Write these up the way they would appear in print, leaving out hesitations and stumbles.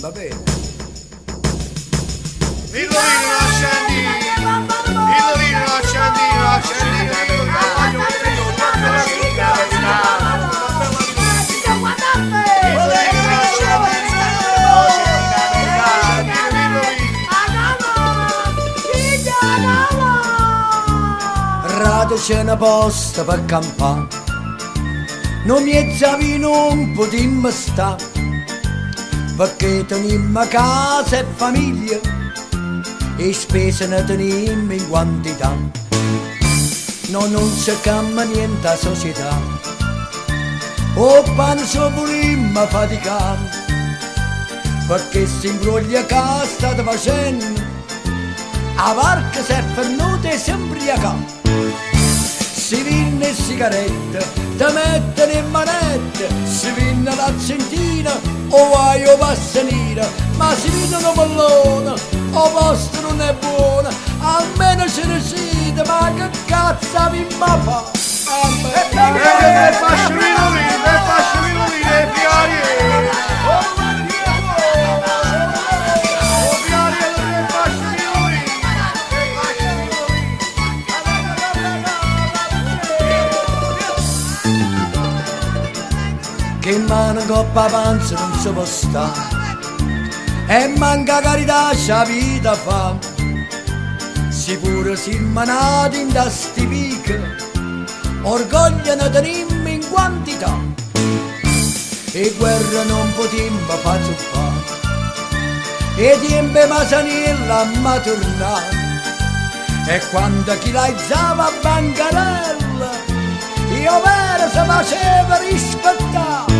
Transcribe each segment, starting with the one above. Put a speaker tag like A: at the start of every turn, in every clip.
A: va bene.
B: Villolino accendino, Villolino accendino,
A: Rado c'è una posta per campare, non mi zavino un po' di sta, perché teniamo casa e famiglia e spese ne teniamo in quantità. No, non si cambia niente a società, o pane ci volimmo faticare, perché si imbroglia che state facendo, a varca si è fernuta e si imbriaca. Si vinne sigarette, te mettono in manette, si vinne l'accentina, o vai o passanina, ma si vinne un pallone, o posto non è buono, almeno ce ne siete, ma che cazzo vi ma fa?
B: e faccio Villolino, e fiori.
A: Che mano coppa panza non si può stare, e manca carità c'ha vita fa. Sicuro si manati in da sti picche, orgoglio ne tenimmo in quantità, e guerra non potimmo far zuppare, e tempe masanella ma tornare, e quando chi la izzava a bancarella, io vera si faceva rispettare.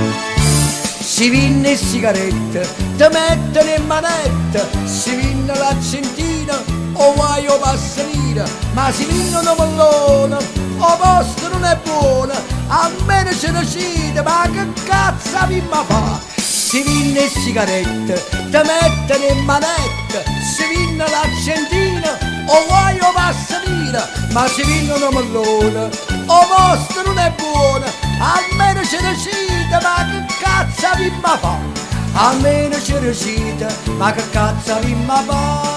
A: Si vinne sigarette, te mettono in manette, si vinne l'accentina, o vai o passanina, ma si vinne un pallone, o posto non è buono, almeno ce ne siete, ma che cazzo vi ma fa? Si vinne sigarette, te mettono in manette, si vinne l'accentina, o vai o passanina, ma si vinne un pallone, o posto non è buono, almeno ce ne siete, ma che cazzo vi ma fa? Almeno ce ne siete, ma che cazzo vi ma fa?